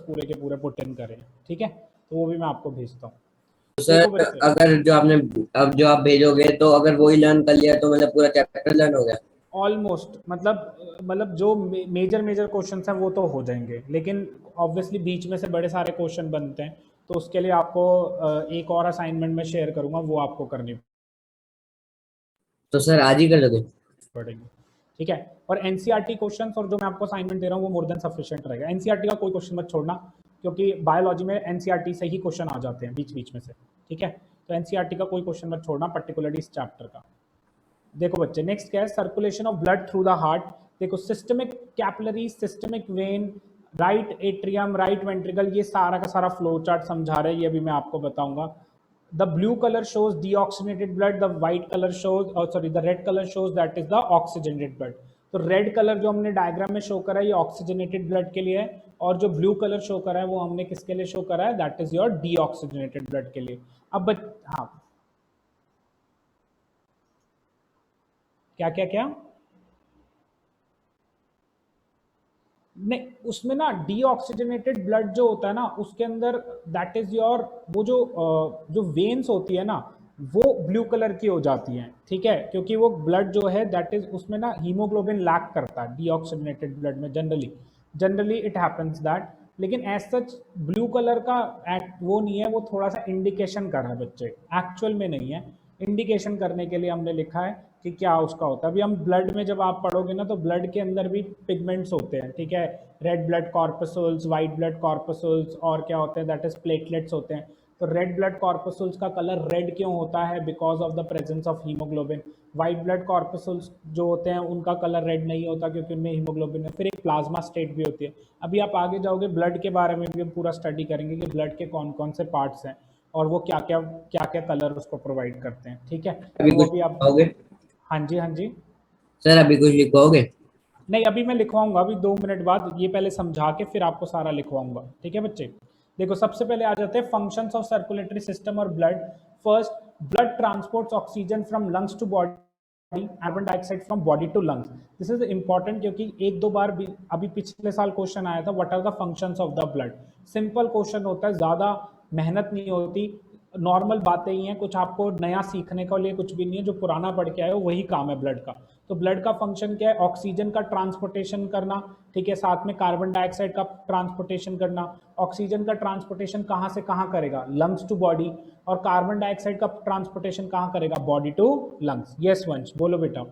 पूरे के पूरे पुट इन करें, ठीक है, तो वो भी मैं आपको भेजता हूँ। देखो सर बच्चे, अगर जो आपने अब जो आप भेजोगे तो अगर वही लर्न कर लिया तो मतलब पूरा चैप्टर लर्न हो गया? ऑलमोस्ट मतलब जो मेजर मेजर क्वेश्चन हैं वो तो हो जाएंगे, लेकिन ऑब्वियसली बीच में से बड़े सारे क्वेश्चन बनते हैं, तो उसके लिए आपको एक और असाइनमेंट में शेयर करूंगा, वो आपको करनी तो सर आज ही कर दोगे? पड़ेगी, ठीक है। और एनसीईआरटी क्वेश्चंस और जो मैं आपको असाइनमेंट दे रहा हूँ वो मोर देन सफिशिएंट रहेगा। एनसीईआरटी का कोई क्वेश्चन मत छोड़ना, क्योंकि बायोलॉजी में एनसीईआरटी से ही क्वेश्चन आ जाते हैं बीच बीच में से, ठीक है। तो एनसीईआरटी का कोई क्वेश्चन मत छोड़ना, पर्टिकुलरली इस चैप्टर का। देखो बच्चे, नेक्स्ट क्या है, circulation of blood through the heart. देखो systemic capillary, systemic vein, right atrium, right ventricle, ये सारा का सारा फ्लो चार्ट समझा रहे हैं, ये भी मैं आपको बताऊंगा। The blue color shows deoxygenated blood, the white color shows, the red color shows that is the oxygenated blood। तो रेड कलर जो हमने डायग्राम में शो करा है ये ऑक्सीजनेटेड ब्लड के लिए है, और जो ब्लू कलर शो करा है वो हमने किसके लिए शो करा है, that is your deoxygenated blood के लिए। अब हाँ, क्या क्या क्या, नहीं उसमें ना डीऑक्सीजनेटेड ब्लड जो होता है ना उसके अंदर दैट इज योर, वो जो वेन्स होती है ना वो ब्लू कलर की हो जाती हैं, ठीक है, क्योंकि वो ब्लड जो है दैट इज उसमें ना हीमोग्लोबिन लैक करता है डीऑक्सीजनेटेड ब्लड में, जनरली इट हैपेंस दैट। लेकिन एज सच ब्लू कलर का वो नहीं है, वो थोड़ा सा इंडिकेशन कर रहा है बच्चे, एक्चुअल में नहीं है। इंडिकेशन करने के लिए हमने लिखा है कि क्या उसका होता है। अभी हम ब्लड में जब आप पढ़ोगे ना तो ब्लड के अंदर भी पिगमेंट्स होते हैं, ठीक है, रेड ब्लड कॉर्पसूल्स, वाइट ब्लड कॉर्पसूल्स, और क्या होते हैं, दैट इज प्लेटलेट्स होते हैं। तो रेड ब्लड कॉर्पसूल्स का कलर रेड क्यों होता है, because of the presence of haemoglobin. White blood corpuscles जो होते हैं उनका कलर रेड नहीं होता क्योंकि उनमें हीमोग्लोबिन है। फिर एक प्लाज्मा स्टेट भी होती है। अभी आप आगे जाओगे ब्लड के बारे में भी हम पूरा स्टडी करेंगे कि ब्लड के कौन कौन से पार्ट्स हैं और वो क्या क्या कलर उसको प्रोवाइड करते हैं, ठीक है, अभी तो वो कुछ भी आप। लिखवाओगे? हाँ जी, हाँ जी। सर अभी कुछ लिखवाओगे? नहीं अभी मैं लिखवाऊंगा, अभी 2 मिनट बाद, ये पहले समझा के फिर आपको सारा लिखवाऊंगा, ठीक है बच्चे। देखो सबसे पहले आ जाते हैं फंक्शंस ऑफ सर्कुलेटरी सिस्टम और blood. First, blood transports oxygen from lungs to body, carbon dioxide from body to lungs. This is important क्योंकि एक दो बार भी अभी पिछले साल क्वेश्चन आया था, what are the functions of the blood. Simple question होता है, ज्यादा मेहनत नहीं होती, नॉर्मल बातें ही हैं, कुछ आपको नया सीखने के लिए कुछ भी नहीं है, जो पुराना पढ़ के आए हो वही काम है ब्लड का। तो ब्लड का फंक्शन क्या है, ऑक्सीजन का ट्रांसपोर्टेशन करना, ठीक है, साथ में कार्बन डाइऑक्साइड का ट्रांसपोर्टेशन करना। ऑक्सीजन का ट्रांसपोर्टेशन कहाँ से कहाँ करेगा, लंग्स टू बॉडी, और कार्बन डाइऑक्साइड का ट्रांसपोर्टेशन कहाँ करेगा, बॉडी टू लंग्स। यस वंश, बोलो बेटा।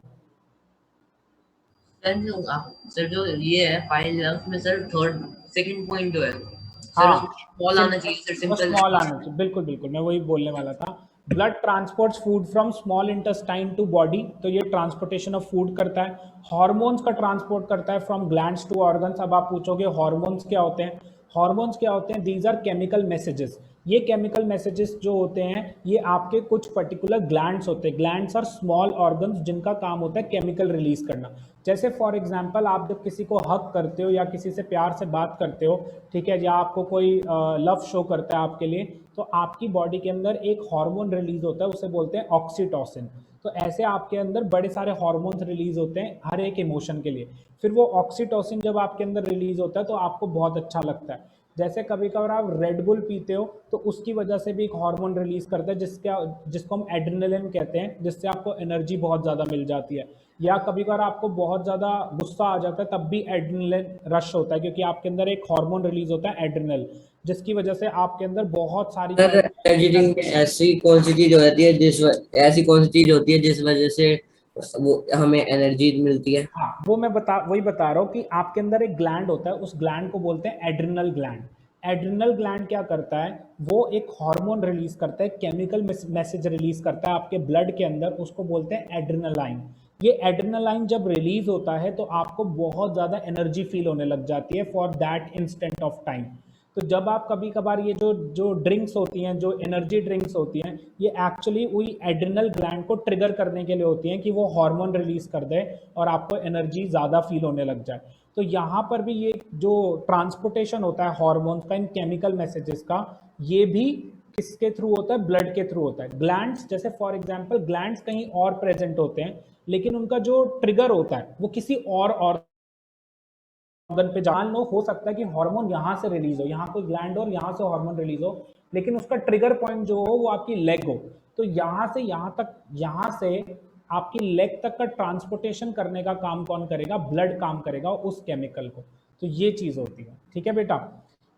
सर जो ये है फाइल है उसमें सर थर्ड सेकंड पॉइंट जो है सर उसमें हाँ, स्मॉल आना चाहिए सर, सिंपल। स्मॉल आना चाहिए, बिल्कुल बिल्कुल, मैं वही बोलने वाला था। Blood transports food from small intestine to body, तो ये ट्रांसपोर्टेशन ऑफ फूड करता है। हार्मोन्स का ट्रांसपोर्ट करता है फ्रॉम ग्लैंड्स टू ऑर्गन्स। अब आप पूछोगे हार्मोन्स क्या होते हैं, हार्मोन्स क्या होते हैं, दीज आर केमिकल मैसेजेस। ये केमिकल मैसेजेस जो होते हैं ये आपके कुछ पर्टिकुलर ग्लैंड्स होते हैं, ग्लैंड्स और स्मॉल ऑर्गन्स जिनका काम होता है केमिकल रिलीज करना। जैसे फॉर एग्जांपल आप जब किसी को हक करते हो या किसी से प्यार से बात करते हो, ठीक है, या आपको कोई लव शो करता है आपके लिए, तो आपकी बॉडी के अंदर एक हार्मोन रिलीज होता है, उसे बोलते हैं ऑक्सीटोसिन। तो ऐसे आपके अंदर बड़े सारे हार्मोन्स रिलीज होते हैं हर एक इमोशन के लिए। फिर वो ऑक्सीटोसिन जब आपके अंदर रिलीज होता है तो आपको बहुत अच्छा लगता है। जैसे कभी कभार आप रेड बुल पीते हो तो उसकी वजह से भी एक हार्मोन रिलीज करता है जिसको हम एड्रेनलिन कहते हैं, जिससे आपको एनर्जी बहुत ज़्यादा मिल जाती है। या कभी कभार आपको बहुत ज़्यादा गुस्सा आ जाता है तब भी एड्रेनलिन रश होता है, क्योंकि आपके अंदर एक हार्मोन रिलीज होता है एड्रेनल, जिसकी वजह से आपके अंदर बहुत सारी सर एनर्जी ड्रिंक में ऐसी कौन सी चीज होती है ऐसी कौन सी चीज होती है जिस वजह से वो हमें एनर्जी मिलती है? हाँ, वो मैं वही बता रहा हूँ कि आपके अंदर एक ग्लैंड होता है, उस ग्लैंड को बोलते हैं एड्रिनल ग्लैंड। एड्रिनल ग्लैंड क्या करता है, वो एक हार्मोन रिलीज करता है, केमिकल मैसेज रिलीज करता है आपके ब्लड के अंदर, उसको बोलते हैं एड्रिनलाइन। ये एड्रिनलाइन जब रिलीज होता है तो आपको बहुत ज़्यादा एनर्जी फील होने लग जाती है for that instant of time. तो जब आप कभी कभार ये जो जो ड्रिंक्स होती हैं, जो एनर्जी ड्रिंक्स होती हैं, ये एक्चुअली वही एड्रिनल ग्लैंड को ट्रिगर करने के लिए होती हैं कि वो हार्मोन रिलीज कर दे और आपको एनर्जी ज़्यादा फील होने लग जाए। तो यहाँ पर भी ये जो ट्रांसपोर्टेशन होता है हार्मोन्स का, इन केमिकल मैसेजेस का, ये भी किसके थ्रू होता है, ब्लड के थ्रू होता है। ग्लैंड्स, जैसे फॉर एग्जांपल ग्लैंड्स कहीं और प्रेजेंट होते हैं लेकिन उनका जो ट्रिगर होता है वो किसी और ऑर्गन पे जान लो, हो सकता है कि हार्मोन यहाँ से रिलीज हो, यहाँ कोई ग्लैंड हो और यहाँ से हार्मोन रिलीज हो, लेकिन उसका ट्रिगर पॉइंट जो हो वो आपकी लेग हो, तो यहाँ से यहाँ तक, यहाँ से आपकी लेग तक का ट्रांसपोर्टेशन करने का काम कौन करेगा? ब्लड काम करेगा उस केमिकल को। तो ये चीज होती है, ठीक है बेटा।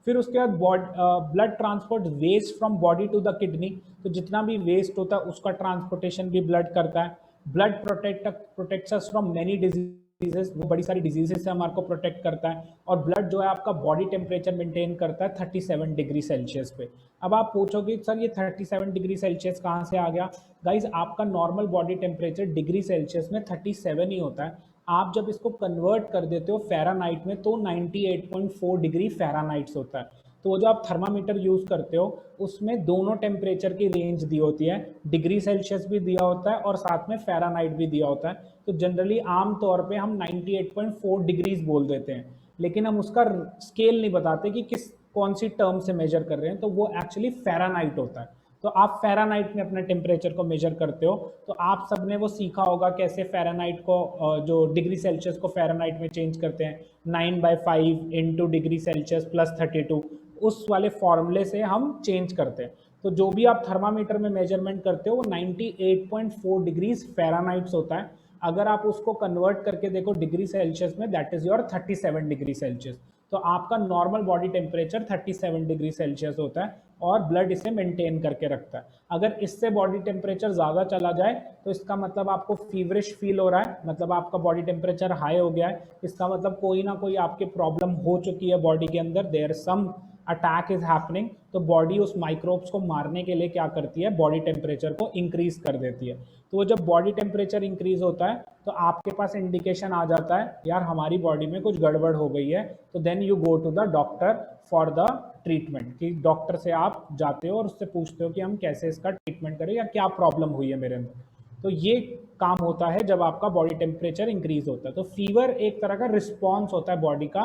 फिर उसके बाद blood transport waste from body to the kidney, तो जितना भी वेस्ट होता है उसका ट्रांसपोर्टेशन भी ब्लड करता है। Blood protects us from many diseases, वो बड़ी सारी डिजीजेस से हमारे को प्रोटेक्ट करता है। और ब्लड जो है आपका बॉडी टेम्परेचर मेंटेन करता है 37 डिग्री सेल्सियस पे। अब आप पूछोगे सर ये 37 डिग्री सेल्सियस कहाँ से आ गया? गाइज आपका normal body temperature degree Celsius में 37 ही होता है। आप जब इसको कन्वर्ट कर देते हो फ़ारेनहाइट में तो 98.4 डिग्री फ़ारेनहाइट्स होता है। तो वो जो आप थर्मामीटर यूज़ करते हो उसमें दोनों टेम्परेचर की रेंज दी होती है, डिग्री सेल्सियस भी दिया होता है और साथ में फ़ारेनहाइट भी दिया होता है। तो जनरली आम तौर पे हम 98.4 डिग्रीज बोल देते हैं, लेकिन हम उसका स्केल नहीं बताते कि कौन सी टर्म से मेजर कर रहे हैं, तो वो एक्चुअली फ़ारेनहाइट होता है। तो आप फ़ारेनहाइट में अपने टेम्परेचर को मेजर करते हो, तो आप सबने वो सीखा होगा कैसे फ़ारेनहाइट को जो डिग्री सेल्सियस को फ़ारेनहाइट में चेंज करते हैं, 9/5 इंटू डिग्री सेल्सियस प्लस 32, उस वाले फॉर्मूले से हम चेंज करते हैं। तो जो भी आप थर्मामीटर में मेजरमेंट करते हो वो 98.4 डिग्रीज फ़ारेनहाइट्स होता है। अगर आप उसको कन्वर्ट करके देखो डिग्री सेल्सियस में, that is your 37 degree Celsius. तो आपका normal body temperature 37 degree Celsius होता है और ब्लड इसे मेंटेन करके रखता है। अगर इससे बॉडी टेम्परेचर ज़्यादा चला जाए तो इसका मतलब आपको फीवरिश फील हो रहा है, मतलब आपका बॉडी टेम्परेचर हाई हो गया है, इसका मतलब कोई ना कोई आपके प्रॉब्लम हो चुकी है बॉडी के अंदर, there some attack is happening. तो बॉडी उस माइक्रोब्स को मारने के लिए क्या करती है? बॉडी टेम्परेचर को इंक्रीज कर देती है। तो वो जब बॉडी टेम्परेचर इंक्रीज होता है तो आपके पास इंडिकेशन आ जाता है यार हमारी बॉडी में कुछ गड़बड़ हो गई है, तो then you go to the doctor for the treatment, कि डॉक्टर से आप जाते हो और उससे पूछते हो कि हम कैसे इसका ट्रीटमेंट करें या क्या प्रॉब्लम हुई है मेरे अंदर। तो ये काम होता है जब आपका बॉडी टेम्परेचर इंक्रीज होता है। तो फीवर एक तरह का रिस्पॉन्स होता है बॉडी का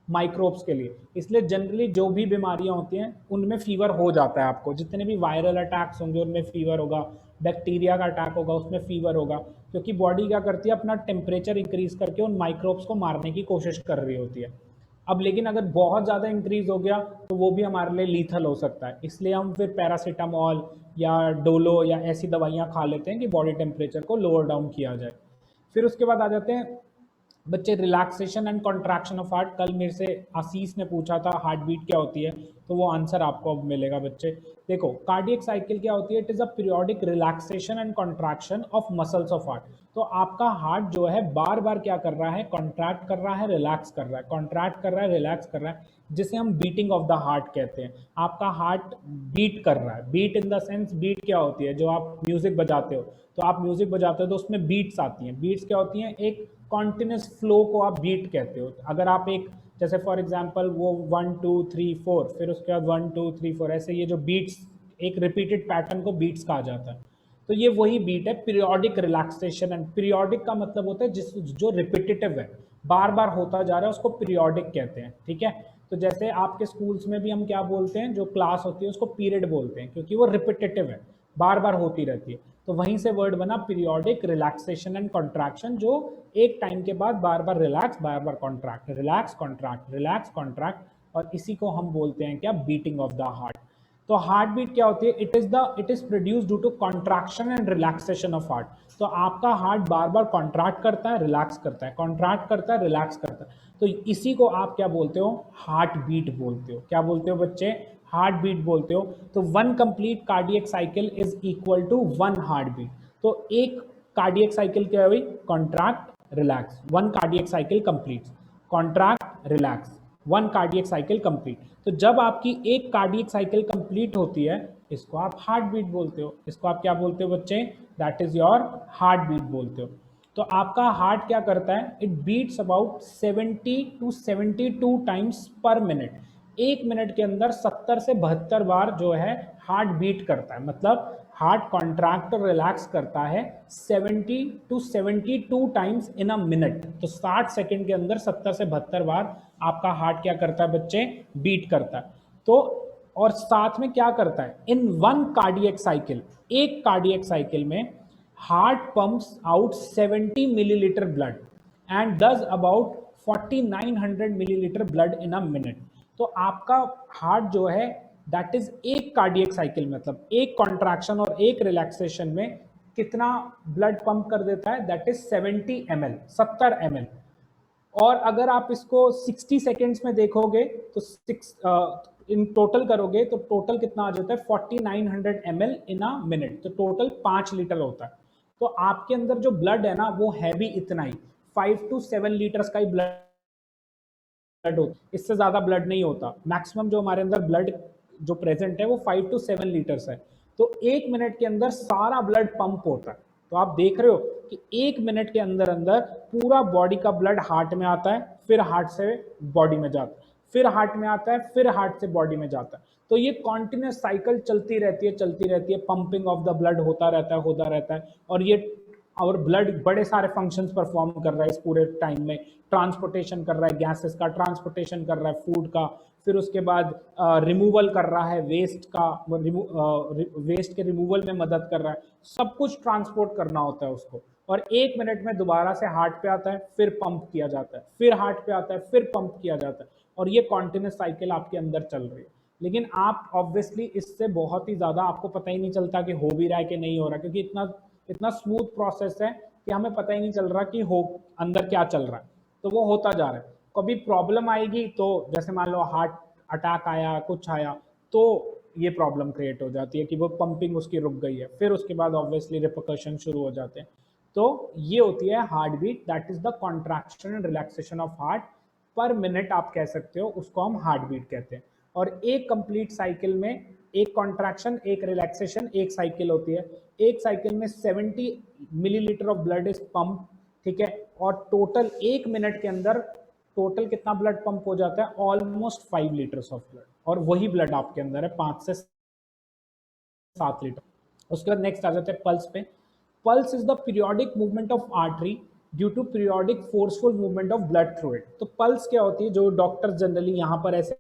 माइक्रोब्स के लिए, इसलिए जनरली जो भी बीमारियां होती हैं उनमें फीवर हो जाता है। आपको जितने भी वायरल अटैक्स होंगे उनमें फीवर होगा, बैक्टीरिया का अटैक होगा उसमें फीवर होगा, क्योंकि बॉडी क्या करती है? अपना टेम्परेचर इंक्रीज करके उन माइक्रोब्स को मारने की कोशिश कर रही होती है। अब लेकिन अगर बहुत ज़्यादा इंक्रीज हो गया तो वो भी हमारे लिए लीथल हो सकता है, इसलिए हम फिर पैरासीटामॉल या डोलो या ऐसी दवाइयाँ खा लेते हैं कि बॉडी टेम्परेचर को लोअर डाउन किया जाए। फिर उसके बाद आ जाते हैं बच्चे relaxation and contraction of heart. कल मेरे से आशीष ने पूछा था हार्ट बीट क्या होती है, तो वो आंसर आपको अब मिलेगा बच्चे। देखो कार्डियक साइकिल क्या होती है? It is a periodic relaxation and contraction of muscles of heart. तो आपका हार्ट जो है बार बार क्या कर रहा है? कॉन्ट्रैक्ट कर रहा है, रिलैक्स कर रहा है, कॉन्ट्रैक्ट कर रहा है, रिलैक्स कर रहा है, जिसे हम बीटिंग ऑफ द हार्ट कहते हैं। आपका हार्ट बीट कर रहा है। Beat in the sense, beat क्या होती है? जो आप म्यूजिक बजाते हो, तो आप म्यूजिक बजाते हो तो उसमें बीट्स आती हैं। बीट्स क्या होती हैं? एक कॉन्टिन्यूस फ्लो को आप बीट कहते हो। अगर आप एक जैसे फॉर एग्जांपल वो 1 2 3 4 फिर उसके बाद 1 2 3 4 ऐसे ये जो बीट्स एक रिपीटेड पैटर्न को बीट्स कहा जाता है। तो ये वही बीट है, पीरियोडिक रिलैक्सेशन। एंड पीरियोडिक का मतलब होता है जिस जो रिपीटेटिव है, बार बार होता जा रहा है, उसको पीरियोडिक कहते हैं। ठीक है, तो जैसे आपके स्कूल्स में भी हम क्या बोलते हैं? जो क्लास होती है उसको पीरियड बोलते हैं, क्योंकि वो रिपीटेटिव है, बार बार होती रहती है। तो वहीं से वर्ड बना पीरियोडिक रिलैक्सेशन एंड कॉन्ट्रैक्शन, जो एक टाइम के बाद बार बार रिलैक्स, बार बार contract, relax contract, relax contract, और इसी को हम बोलते हैं क्या? Beating of the heart. तो हार्ट बीट क्या होती है? It is produce due to contraction and relaxation of heart. तो आपका हार्ट बार बार कॉन्ट्रैक्ट करता है, रिलैक्स करता है, कॉन्ट्रैक्ट करता है, रिलैक्स करता है। तो इसी को आप क्या बोलते हो? हार्ट बीट बोलते हो। क्या बोलते हो बच्चे? हार्ट बीट बोलते हो। तो 1 complete cardiac cycle is equal to 1 heart beat. तो एक कार्डियक साइकिल क्या हुई? Contract, relax, 1 cardiac cycle complete, contract, relax, 1 cardiac cycle complete. तो जब आपकी एक कार्डियक साइकिल कंप्लीट होती है, इसको आप हार्ट बीट बोलते हो। इसको आप क्या बोलते हो बच्चे? That is your heart beat बोलते हो। तो आपका हार्ट क्या करता है? It beats about 70 to 72 times per minute. 1 minute के अंदर 70 से 72 बार जो है हार्ट बीट करता है। मतलब हार्ट कॉन्ट्रैक्ट और रिलैक्स करता है 70 to 72 times in a minute. तो 60 सेकंड के अंदर 70 से 72 बार आपका हार्ट क्या करता है बच्चे? बीट करता है। तो और साथ में क्या करता है? इन 1 कार्डियक साइकिल, एक कार्डियक साइकिल में heart pumps out 70 millilitre blood and does about 4900 millilitre blood in a minute. तो आपका हार्ट जो है दैट इज एक कार्डियक साइकिल, मतलब एक कॉन्ट्रैक्शन और एक रिलैक्सेशन में कितना ब्लड पंप कर देता है, दैट इज 70 ml, 70 ml। और अगर आप इसको 60 सेकेंड्स में देखोगे तो इन टोटल करोगे तो टोटल कितना आ जाता है 4900 ml इन अ मिनट, तो टोटल 5 लीटर होता है। तो आपके अंदर जो ब्लड है ना वो है भी इतना ही, 5 to 7 लीटर्स का ही ब्लड होता है, इससे ज़्यादा ब्लड नहीं होता। मैक्सिमम जो हमारे अंदर ब्लड जो प्रेजेंट है वो 5 to 7 लीटर्स है। तो एक मिनट के अंदर सारा ब्लड पंप होता है। तो आप देख रहे हो कि एक मिनट के अंदर अंदर पूरा बॉडी का ब्लड हार्ट में आता है, फिर हार्ट से बॉडी में जाता है, फिर हार्ट में आता है, फिर हार्ट से बॉडी में जाता है। तो ये कॉन्टिन्यूस साइकिल चलती रहती है, पंपिंग ऑफ द ब्लड होता रहता है। और ब्लड बड़े सारे फंक्शंस परफॉर्म कर रहा है इस पूरे टाइम में। ट्रांसपोर्टेशन कर रहा है गैसेस का, ट्रांसपोर्टेशन कर रहा है फूड का, फिर उसके बाद रिमूवल कर रहा है वेस्ट का, वेस्ट के रिमूवल में मदद कर रहा है। सब कुछ ट्रांसपोर्ट करना होता है उसको। और एक मिनट में दोबारा से हार्ट पे आता है, फिर पंप किया जाता है, फिर हार्ट पे आता है, फिर पंप किया जाता है। और ये कॉन्टिन्यूस साइकिल आपके अंदर चल रही है। लेकिन आप ऑब्वियसली इससे बहुत ही ज़्यादा आपको पता ही नहीं चलता कि हो भी रहा है कि नहीं हो रहा, क्योंकि इतना स्मूथ प्रोसेस है कि हमें पता ही नहीं चल रहा कि हो अंदर क्या चल रहा है। तो वो होता जा रहा है। कभी प्रॉब्लम आएगी तो जैसे मान लो हार्ट अटैक आया, कुछ आया, तो ये प्रॉब्लम क्रिएट हो जाती है कि वो पंपिंग उसकी रुक गई है, फिर उसके बाद ऑब्वियसली रिपरकशन शुरू हो जाते हैं। तो ये होती है heart beat, that is the contraction and relaxation of heart per minute, आप कह सकते हो, उसको हम हार्ट बीट कहते हैं। और एक कंप्लीट साइकिल में एक कॉन्ट्रैक्शन, एक रिलैक्सेशन, एक साइकिल होती है। एक साइकिल में 70 millilitre of blood is pump, ठीक है। और टोटल एक मिनट के अंदर टोटल कितना ब्लड पंप हो जाता है, ऑलमोस्ट 5 लीटर्स ऑफ ब्लड। और वही ब्लड आपके अंदर है 5 से 7 लीटर। उसके बाद नेक्स्ट आ जाते हैं पल्स पे। Pulse is the periodic movement of artery due to periodic forceful movement of blood through it. तो पल्स क्या होती है, जो डॉक्टर जनरली यहाँ पर ऐसे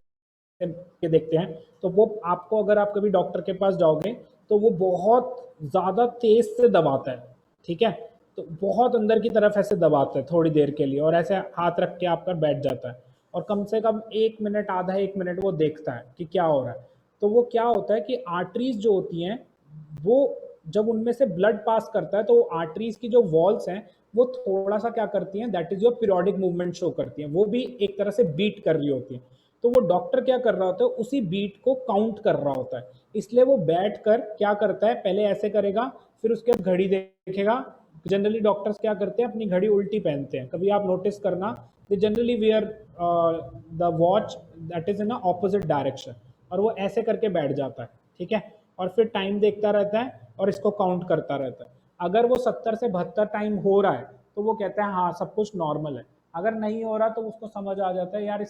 के देखते हैं, तो वो आपको, अगर आप कभी डॉक्टर के पास जाओगे तो वो बहुत ज़्यादा तेज से दबाता है, ठीक है। तो बहुत अंदर की तरफ ऐसे दबाता है थोड़ी देर के लिए, और ऐसे हाथ रख के आप पर बैठ जाता है, और कम से कम 1 मिनट, आधा 1 मिनट वो देखता है कि क्या हो रहा है। तो वो क्या होता है कि आर्टरीज जो होती हैं, वो जब उनमें से ब्लड पास करता है तो आर्टरीज की जो वॉल्स हैं वो थोड़ा सा क्या करती हैं, that is your periodic movement show करती हैं, वो भी एक तरह से बीट कर रही होती हैं। तो वो डॉक्टर क्या कर रहा होता है, उसी बीट को काउंट कर रहा होता है। इसलिए वो बैठ कर क्या करता है, पहले ऐसे करेगा, फिर उसके बाद घड़ी देखेगा। जनरली डॉक्टर्स क्या करते हैं, अपनी घड़ी उल्टी पहनते हैं, कभी आप नोटिस करना, they generally wear the watch that is in a opposite direction, और वो ऐसे करके बैठ जाता है, ठीक है। और फिर टाइम देखता रहता है और इसको काउंट करता रहता है। अगर वो 70 से 72 टाइम हो रहा है तो वो कहता है हाँ सब कुछ नॉर्मल है। अगर नहीं हो रहा तो उसको समझ आ जाता है यार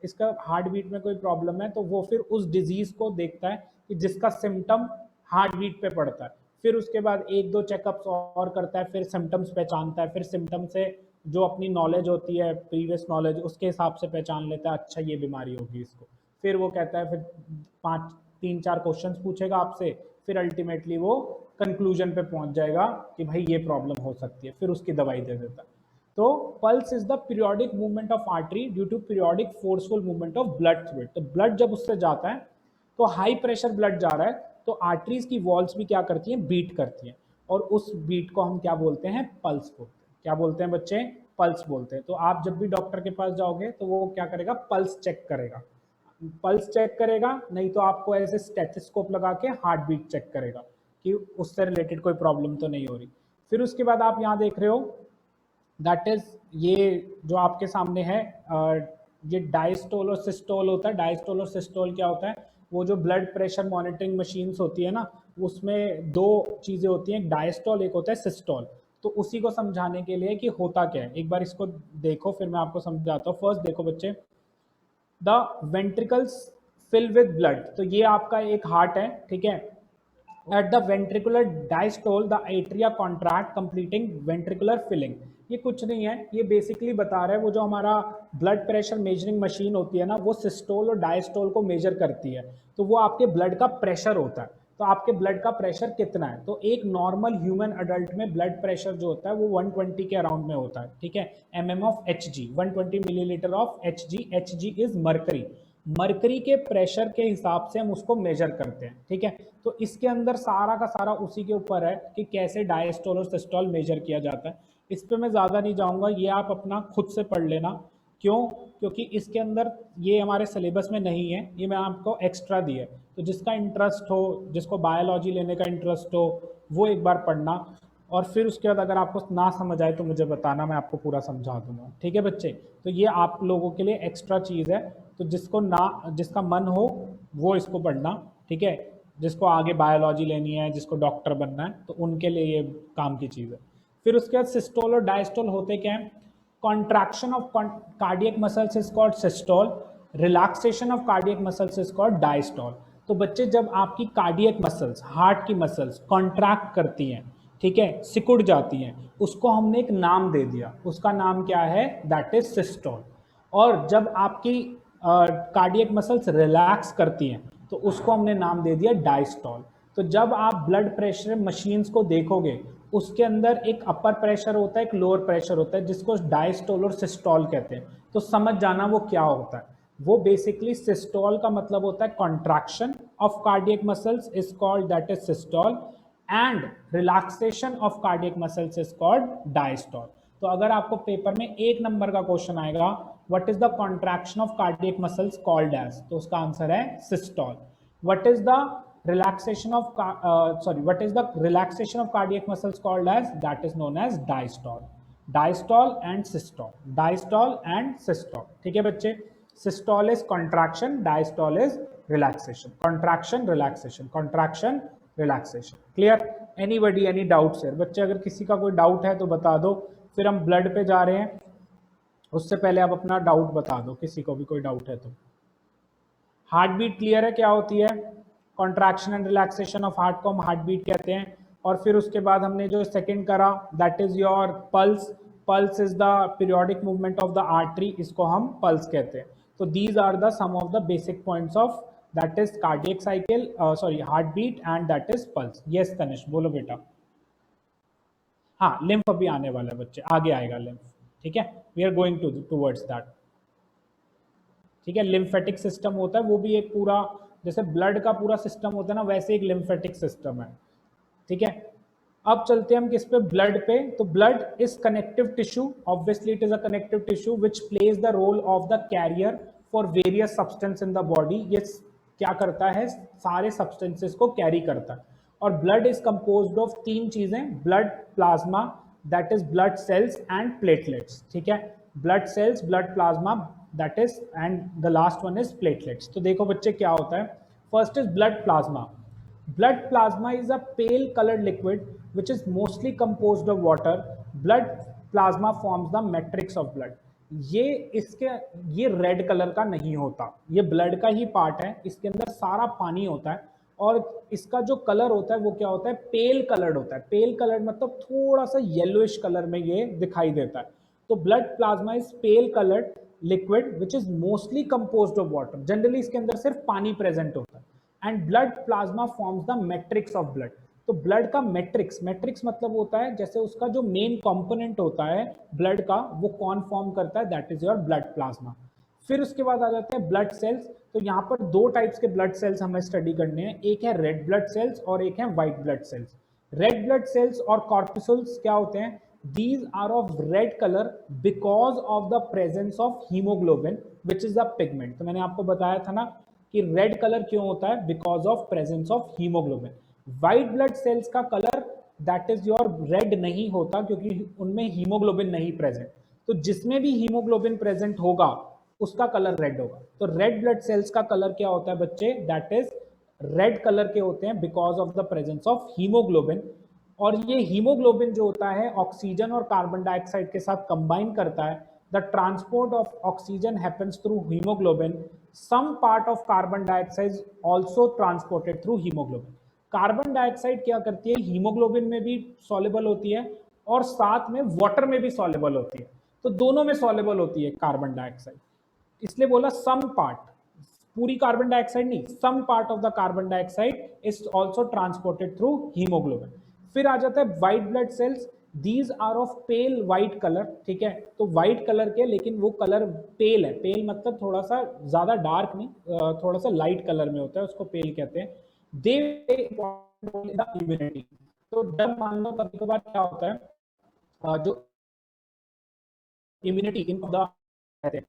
इसका हार्ट बीट में कोई प्रॉब्लम है। तो वो फिर उस डिजीज को देखता है कि जिसका सिम्टम हार्ट बीट पे पड़ता है। फिर उसके बाद 1-2 चेकअप्स और करता है, फिर सिम्टम्स पहचानता है, फिर सिम्टम से जो अपनी नॉलेज होती है, प्रीवियस नॉलेज, उसके हिसाब से पहचान लेता है, अच्छा ये बीमारी होगी इसको। फिर वो कहता है, फिर 3-4 क्वेश्चंस पूछेगा आपसे, फिर अल्टीमेटली वो कंक्लूजन पे पहुंच जाएगा कि भाई ये प्रॉब्लम हो सकती है, फिर उसकी दवाई दे देता है। तो pulse is the periodic movement of artery due to periodic forceful movement of blood through it. तो ब्लड जब उससे जाता है तो हाई प्रेशर ब्लड जा रहा है, तो आर्टरीज की वॉल्स भी क्या करती हैं, बीट करती हैं, और उस बीट को हम क्या बोलते हैं, पल्स बोलते हैं। क्या बोलते हैं बच्चे, पल्स बोलते हैं। तो आप जब भी डॉक्टर के पास जाओगे तो वो क्या करेगा, पल्स चेक करेगा, पल्स चेक करेगा, नहीं तो आपको ऐसे स्टेथोस्कोप लगा के हार्ट बीट चेक करेगा कि उससे रिलेटेड कोई प्रॉब्लम तो नहीं हो रही। फिर उसके बाद आप यहाँ देख रहे हो, दैट इज ये जो आपके सामने है, ये डायस्टोल और सिस्टोल होता है। डायस्टोल और सिस्टोल क्या होता है, वो जो ब्लड प्रेशर मॉनिटरिंग मशीन्स होती है ना, उसमें 2 चीज़ें होती हैं, एक डायस्टोल, एक होता है सिस्टोल। तो उसी को समझाने के लिए कि होता क्या है, एक बार इसको देखो, फिर मैं आपको समझाता हूँ। फर्स्ट देखो बच्चे, the ventricles fill with blood. तो ये आपका एक हार्ट है, ठीक है। At the ventricular diastole the atria contract completing ventricular filling. ये कुछ नहीं है, ये बेसिकली बता रहा है, वो जो हमारा ब्लड प्रेशर मेजरिंग मशीन होती है ना, वो सिस्टोल और डायस्टोल को मेजर करती है। तो वो आपके ब्लड का प्रेशर होता है। तो आपके ब्लड का प्रेशर कितना है। तो एक नॉर्मल ह्यूमन अडल्ट में ब्लड प्रेशर जो होता है वो 120 के अराउंड में होता है, ठीक है, mm of Hg, 120 millilitre of Hg। Hg is mercury, mercury के प्रेशर के हिसाब से हम उसको मेजर करते हैं, ठीक है। तो इसके अंदर सारा का सारा उसी के ऊपर है कि कैसे डायस्टोल और सिस्टोल मेजर किया जाता है। इस पे मैं ज़्यादा नहीं जाऊँगा, ये आप अपना खुद से पढ़ लेना। क्यों? क्योंकि इसके अंदर ये हमारे सिलेबस में नहीं है, ये मैं आपको एक्स्ट्रा दी है। तो जिसका इंटरेस्ट हो, जिसको बायोलॉजी लेने का इंटरेस्ट हो, वो एक बार पढ़ना, और फिर उसके बाद अगर आपको ना समझ आए तो मुझे बताना, मैं आपको पूरा समझा दूंगा, ठीक है बच्चे। तो ये आप लोगों के लिए एक्स्ट्रा चीज़ है, तो जिसका मन हो वो इसको पढ़ना, ठीक है। जिसको आगे बायोलॉजी लेनी है, जिसको डॉक्टर बनना है, तो उनके लिए ये काम की चीज़ है। फिर उसके बाद सिस्टोल और डायस्टोल होते क्या है। Contraction of cardiac muscles is called systole, relaxation of cardiac muscles is called diastole. तो बच्चे जब आपकी कार्डियक मसल्स, हार्ट की मसल्स कॉन्ट्रैक्ट करती हैं, ठीक है, सिकुड़ जाती हैं, उसको हमने एक नाम दे दिया, उसका नाम क्या है, दैट इज सिस्टोल। और जब आपकी कार्डियक मसल्स रिलैक्स करती हैं तो उसको हमने नाम दे दिया डायस्टोल। तो जब आप ब्लड प्रेशर मशीन्स को देखोगे, उसके अंदर एक अपर प्रेशर होता है, एक लोअर प्रेशर होता है, जिसको डायस्टोल और सिस्टोल कहते हैं। तो समझ जाना वो क्या होता है। वो बेसिकली सिस्टोल का मतलब होता है contraction of cardiac muscles is called that is systole, and relaxation of cardiac muscles is called diastole. तो अगर आपको पेपर में 1 नंबर का क्वेश्चन आएगा, what is the contraction of cardiac muscles called as, तो उसका आंसर है systole. What is the relaxation of what is the relaxation of cardiac muscles called as, that is known as diastole। diastole and systole, diastole and systole, ठीक है बच्चे। systole is contraction, diastole is relaxation, contraction relaxation, contraction relaxation, clear? anybody any doubts here बच्चे? अगर किसी का कोई doubt है तो बता दो, फिर हम ब्लड पे जा रहे हैं। उससे पहले आप अपना डाउट बता दो, किसी को भी कोई डाउट है तो। हार्ट बीट क्लियर है क्या होती है? Contraction and relaxation of heart को हम हार्ट बीट कहते हैं। और फिर उसके बाद हमने जो सेकंड करा, that is your pulse. Pulse is the periodic movement of the artery, इसको हम पल्स कहते हैं। तो these are the some of the basic points of that is cardiac cycle, sorry heart beat, and that is pulse. Yes Tanish बोलो बेटा। हाँ, lymph अभी आने वाला है बच्चे, आगे आएगा लिम्फ, ठीक है, we are going towards that, ठीक है। लिम्फेटिक सिस्टम होता है, वो भी एक पूरा, जैसे ब्लड का पूरा सिस्टम होता है ना, वैसे एक लिम्फेटिक सिस्टम है, ठीक है। अब चलते हैं हम किस पे, ब्लड पे। तो blood is connective tissue, obviously it is a connective tissue which plays the role of the carrier for various substance in the body. ये क्या करता है, सारे सब्सटेंसेस को कैरी करता है। और ब्लड इज कंपोज्ड ऑफ 3 चीजें, blood plasma, that is blood cells and platelets, ठीक है। Blood sales, blood plasma, that is, and the last one is platelets। तो देखो बच्चे क्या होता है, first is blood plasma। blood plasma is a pale colored liquid which is mostly composed of water। blood plasma forms the matrix of blood। ये red colour का नहीं होता, ये ब्लड का ही पार्ट है, इसके अंदर सारा पानी होता है। और इसका जो कलर होता है वो क्या होता है, पेल कलर्ड होता है। पेल कलर्ड मतलब थोड़ा सा येलोइश कलर में ये दिखाई देता है। तो blood plasma is pail coloured liquid which is mostly composed of water. Generally इसके अंदर सिर्फ पानी प्रेजेंट होता है। And blood plasma forms the matrix of blood. तो ब्लड का मैट्रिक्स, मैट्रिक्स मतलब होता है जैसे उसका जो मेन कंपोनेंट होता है ब्लड का, वो कौन फॉर्म करता है, that is your blood plasma. फिर उसके बाद आ जाते हैं ब्लड सेल्स। तो यहाँ पर 2 टाइप्स के ब्लड सेल्स हमें स्टडी करने हैं, एक है रेड ब्लड सेल्स और एक है white blood sales. Red blood sales और कॉर्पुसल्स क्या होते हैं, these are of red color because of the presence of hemoglobin which is a pigment। तो मैंने आपको बताया था ना कि रेड कलर क्यों होता है, because of presence of haemoglobin. White blood cells का colour that is your red नहीं होता क्योंकि उनमें हीमोग्लोबिन नहीं प्रेजेंट। तो जिसमें भी हीमोग्लोबिन प्रेजेंट होगा उसका कलर रेड होगा। तो रेड ब्लड सेल्स का कलर क्या होता है बच्चे, दैट इज रेड कलर के होते हैं because of the presence of haemoglobin. और ये हीमोग्लोबिन जो होता है ऑक्सीजन और कार्बन डाइऑक्साइड के साथ कंबाइन करता है। The transport of oxygen happens through haemoglobin. Some part of carbon dioxide also transported through haemoglobin. Carbon dioxide क्या करती है, हीमोग्लोबिन में भी सॉल्युबल होती है और साथ में वाटर में भी सॉल्युबल होती है। तो दोनों में सॉल्युबल होती है कार्बन डाइऑक्साइड, इसलिए बोला सम पार्ट। पूरी कार्बन डाइऑक्साइड नहीं, some part of the carbon dioxide is also transported through haemoglobin. फिर आ जाता है white blood cells, these are of pale white colour, ठीक है, तो व्हाइट कलर के, लेकिन वो कलर पेल है, पेल मतलब थोड़ा सा ज्यादा डार्क नहीं, थोड़ा सा लाइट कलर में होता है, उसको पेल कहते हैं। They important role in the immunity. तो जब मान लो कभी कभार क्या होता है, जो इम्यूनिटी इन द कहते हैं,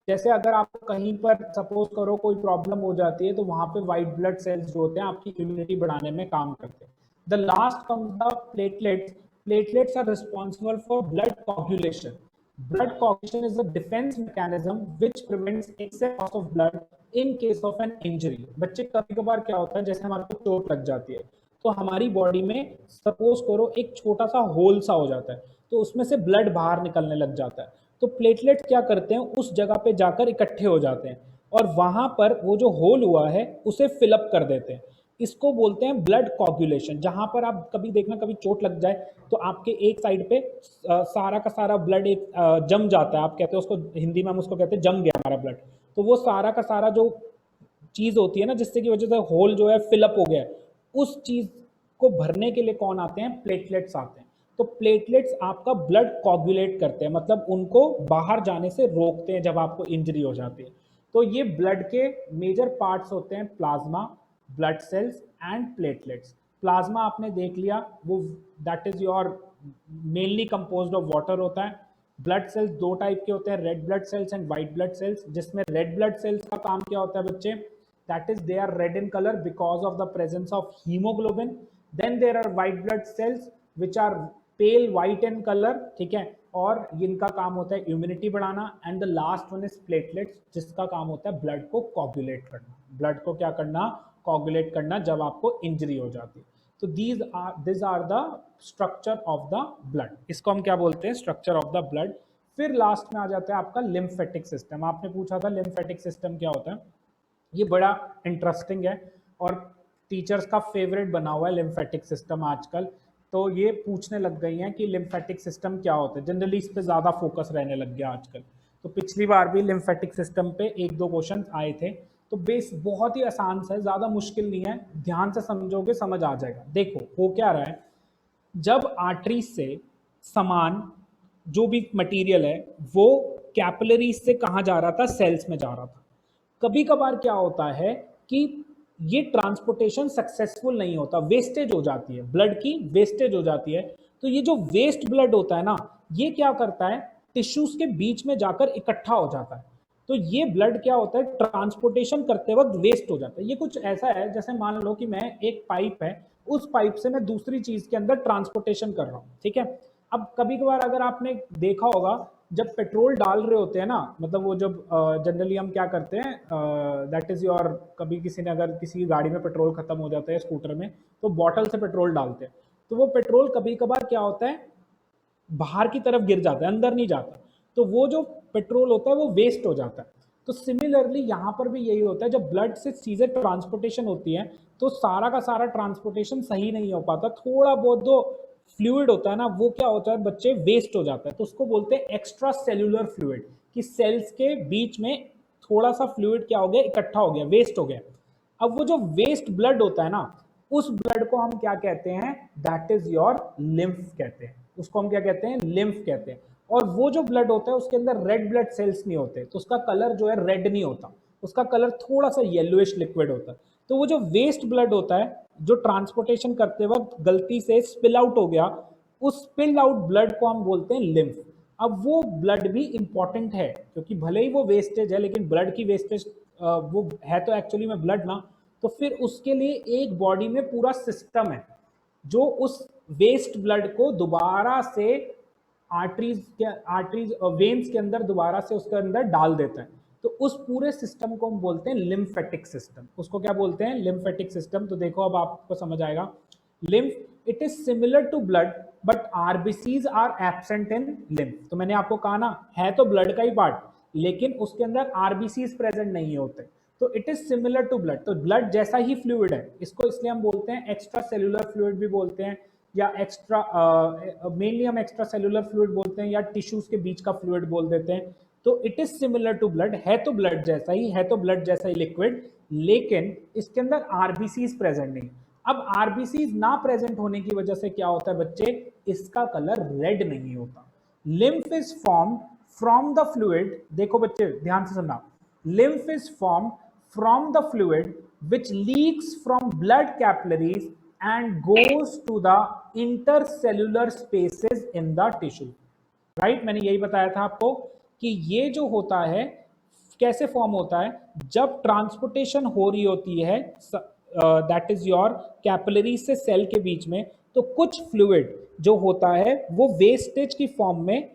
जैसे अगर आप कहीं पर सपोज करो कोई प्रॉब्लम हो जाती है, तो वहां पे व्हाइट ब्लड सेल्स जो होते हैं आपकी इम्यूनिटी बढ़ाने में काम करते हैं। The last comes the platelets. Platelets are responsible for blood coagulation. Blood coagulation is a defense mechanism which prevents excess loss of blood in case of an injury. बच्चे कभी कभार क्या होता है, जैसे हमारे को चोट लग जाती है, तो हमारी बॉडी में सपोज करो एक छोटा सा होल सा हो जाता है, तो उसमें से ब्लड बाहर निकलने लग जाता है। तो प्लेटलेट्स क्या करते हैं, उस जगह पे जाकर इकट्ठे हो जाते हैं और वहां पर वो जो होल हुआ है उसे फिलअप कर देते हैं। इसको बोलते हैं ब्लड कोagulation। जहां पर आप कभी देखना, कभी चोट लग जाए तो आपके एक साइड पे सारा का सारा ब्लड एक जम जाता है, आप कहते हैं उसको, हिंदी में हम उसको कहते हैं जम गया हमारा ब्लड। तो वो सारा का सारा जो चीज होती है ना, जिससे की वजह से होल जो है फिलअप हो गया है, उस चीज को भरने के लिए कौन आते हैं, प्लेटलेट्स आते हैं। तो प्लेटलेट्स आपका ब्लड कोagulate करते हैं, मतलब उनको बाहर जाने से रोकते हैं जब आपको इंजरी हो जाती है। तो ये ब्लड के मेजर पार्ट्स होते हैं, plasma, blood cells and platelets. Plasma आपने देख लिया, वो that is your mainly composed of water होता है। ब्लड सेल्स दो टाइप के होते हैं, red blood cells and white blood cells, जिसमें रेड ब्लड सेल्स का काम क्या होता है बच्चे, that is they are red in colour because of the presence of haemoglobin. Then there are white blood cells which are pale white in colour, ठीक है, और इनका काम होता है इम्यूनिटी बढ़ाना। And the last one is platelets, जिसका काम होता है ब्लड को कोagulate करना। ब्लड को क्या करना, कोagulate करना जब आपको इंजरी हो जाती है। तो this are the structure of the blood, इसको हम क्या बोलते हैं, स्ट्रक्चर ऑफ द ब्लड। फिर लास्ट में आ जाता है आपका लिम्फेटिक सिस्टम। आपने पूछा था लिम्फेटिक सिस्टम क्या होता है, ये बड़ा इंटरेस्टिंग है और टीचर्स का फेवरेट बना हुआ है लिम्फेटिक सिस्टम आजकल। तो ये पूछने लग गई हैं कि लिम्फेटिक सिस्टम क्या होता है, जनरली इस पे ज़्यादा फोकस रहने लग गया आजकल। तो पिछली बार भी लिम्फेटिक सिस्टम पे एक दो क्वेश्चन आए थे। तो बेस बहुत ही आसान सा है, ज़्यादा मुश्किल नहीं है, ध्यान से समझोगे समझ आ जाएगा। देखो हो क्या रहा है, जब आर्टरी से सामान जो भी मटेरियल है वो कैपिलरीज से कहाँ जा रहा था, सेल्स में जा रहा था। कभी कभार क्या होता है कि ये ट्रांसपोर्टेशन सक्सेसफुल नहीं होता, वेस्टेज हो जाती है, ब्लड की वेस्टेज हो जाती है। तो ये जो वेस्ट ब्लड होता है ना, ये क्या करता है, टिश्यूज के बीच में जाकर इकट्ठा हो जाता है। तो ये ब्लड क्या होता है, ट्रांसपोर्टेशन करते वक्त वेस्ट हो जाता है। ये कुछ ऐसा है जैसे मान लो कि मैं एक पाइप है, उस पाइप से मैं दूसरी चीज के अंदर ट्रांसपोर्टेशन कर रहा हूँ, ठीक है। अब कभी कभार अगर आपने देखा होगा, जब पेट्रोल डाल रहे होते हैं ना, मतलब वो जब जनरली हम क्या करते हैं, दैट इज योर, कभी किसी ने अगर किसी की गाड़ी में पेट्रोल खत्म हो जाता है स्कूटर में, तो बॉटल से पेट्रोल डालते हैं। तो वो पेट्रोल कभी कभार क्या होता है, बाहर की तरफ गिर जाता है, अंदर नहीं जाता। तो वो जो पेट्रोल होता है वो वेस्ट हो जाता है। तो सिमिलरली यहाँ पर भी यही होता है, जब ब्लड से चीजें ट्रांसपोर्टेशन होती है तो सारा का सारा ट्रांसपोर्टेशन सही नहीं हो पाता, थोड़ा बहुत जो फ्लूइड होता है ना, वो क्या होता है बच्चे, वेस्ट हो जाता है। तो उसको बोलते हैं एक्स्ट्रा सेल्यूलर फ्लूइड, कि सेल्स के बीच में थोड़ा सा फ्लूइड क्या हो गया, इकट्ठा हो गया, वेस्ट हो गया। अब वो जो वेस्ट ब्लड होता है ना, उस ब्लड को हम क्या कहते हैं, दैट इज योर लिम्फ कहते हैं। उसको हम क्या कहते हैं, लिम्फ कहते हैं। और वो जो ब्लड होता है उसके अंदर रेड ब्लड सेल्स नहीं होते, तो उसका कलर जो है रेड नहीं होता, उसका कलर थोड़ा सा येलोइश लिक्विड होता है। तो वो जो वेस्ट ब्लड होता है, जो ट्रांसपोर्टेशन करते वक्त गलती से स्पिल आउट हो गया, उस स्पिल आउट ब्लड को हम बोलते हैं लिम्फ। अब वो ब्लड भी इंपॉर्टेंट है, क्योंकि भले ही वो वेस्टेज है, लेकिन ब्लड की वेस्टेज वो है तो एक्चुअली में ब्लड ना। तो फिर उसके लिए एक बॉडी में पूरा सिस्टम है जो उस वेस्ट ब्लड को दोबारा से आर्टरीज वेन्स के अंदर दोबारा से उसके अंदर डाल देता है। तो उस पूरे सिस्टम को हम बोलते हैं लिम्फेटिक सिस्टम। उसको क्या बोलते हैं, लिम्फेटिक सिस्टम। तो देखो अब आपको समझ आएगा, lymph it is similar to blood but RBCs are absent in lymph. तो मैंने आपको कहा ना, है तो ब्लड का ही पार्ट, लेकिन उसके अंदर आरबीसीज प्रेजेंट नहीं होते। तो it is similar to blood, तो ब्लड जैसा ही फ्लूइड है, इसको इसलिए हम बोलते हैं एक्स्ट्रा सेल्यूलर फ्लूइड भी बोलते हैं, या एक्स्ट्रा मेनली हम एक्स्ट्रा सेल्यूलर फ्लूइड बोलते हैं, या टिश्यूज के बीच का फ्लूइड बोल देते हैं। तो it is similar to blood, है तो ब्लड जैसा ही, है तो ब्लड जैसा ही लिक्विड, लेकिन इसके अंदर आरबीसीज प्रेजेंट नहीं। अब आरबीसीज ना प्रेजेंट होने की वजह से क्या होता है बच्चे, इसका कलर रेड नहीं होता। Lymph is form from the fluid, देखो बच्चे ध्यान से सुनना, lymph is formed from the fluid which leaks from blood capillaries and goes to the intercellular spaces in the tissue, right मैंने यही बताया था आपको कि ये जो होता है कैसे फॉर्म होता है, जब ट्रांसपोर्टेशन हो रही होती है दैट इज योर कैपिलरी से सेल के बीच में, तो कुछ फ्लूइड जो होता है वो वेस्टेज की फॉर्म में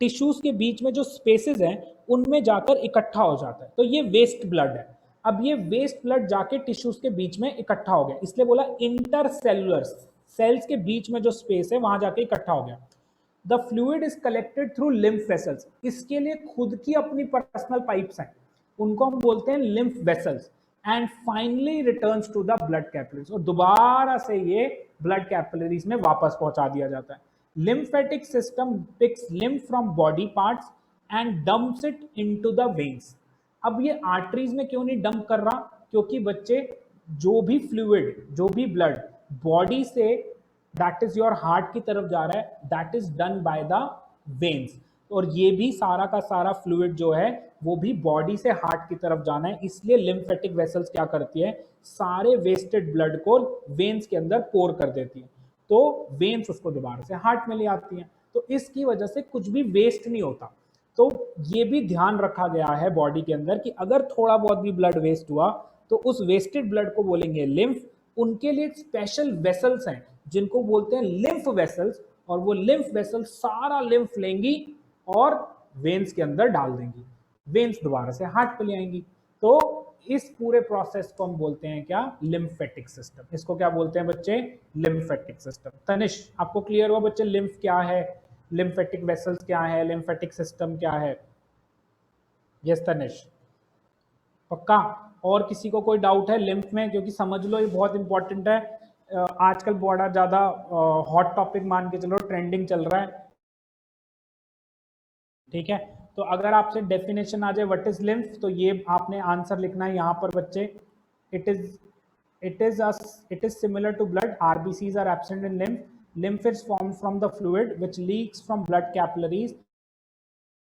टिश्यूज के बीच में जो स्पेसेस हैं उनमें जाकर इकट्ठा हो जाता है, तो ये वेस्ट ब्लड है। अब ये वेस्ट ब्लड जाके टिश्यूज के बीच में इकट्ठा हो गया, इसलिए बोला इंटरसेलुलर, सेल्स के बीच में जो स्पेस है वहां जाके इकट्ठा हो गया। The fluid is collected through lymph vessels, इसके लिए खुद की अपनी पर्सनल पाइप्स हैं, उनको हम बोलते हैं lymph vessels, and finally returns to the blood capillaries, और दोबारा से ये ब्लड कैपिलरीज में वापस पहुंचा दिया जाता है। Lymphatic system picks lymph from body parts and dumps it into the veins. अब ये आर्टरीज में क्यों नहीं डंप कर रहा, क्योंकि बच्चे जो भी फ्लूइड, जो भी blood body say that is your heart की तरफ जा रहा है, that is done by the veins, और ये भी सारा का सारा फ्लूइड जो है वो भी बॉडी से हार्ट की तरफ जाना है, इसलिए लिम्फेटिक वेसल्स क्या करती है, सारे वेस्टेड ब्लड को वेन्स के अंदर पोर कर देती है, तो वेन्स उसको दोबारा से हार्ट में ले आती हैं, तो इसकी वजह से कुछ भी वेस्ट नहीं होता। तो ये भी ध्यान रखा गया है बॉडी के अंदर कि अगर थोड़ा बहुत भी ब्लड वेस्ट हुआ तो उस वेस्टेड ब्लड को बोलेंगे लिम्फ, उनके लिए स्पेशल वेसल्स हैं जिनको बोलते हैं लिम्फ वेसल्स, और वो लिम्फ वेसल्स सारा लिम्फ लेंगी और वेन्स के अंदर डाल देंगी, वेन्स दोबारा से हार्ट पे ले आएंगी। तो इस पूरे प्रोसेस को हम बोलते हैं क्या, लिम्फेटिक सिस्टम। इसको क्या बोलते हैं बच्चे, लिम्फेटिक सिस्टम। तनिष आपको क्लियर हुआ बच्चे लिम्फ क्या है, लिम्फेटिक वेसल्स क्या है, लिम्फेटिक सिस्टम क्या है? यस तनिष पक्का? और किसी को कोई डाउट है लिम्फ में? क्योंकि समझ लो ये बहुत इंपॉर्टेंट है, आजकल बड़ा ज्यादा हॉट टॉपिक मान के चलो, ट्रेंडिंग चल रहा है, ठीक है। तो अगर आपसे डेफिनेशन आ जाए व्हाट इज लिम्फ, तो ये आपने आंसर लिखना है यहाँ पर बच्चे, it is similar to blood, RBCs are absent in lymph, lymph is formed from the fluid which leaks from blood capillaries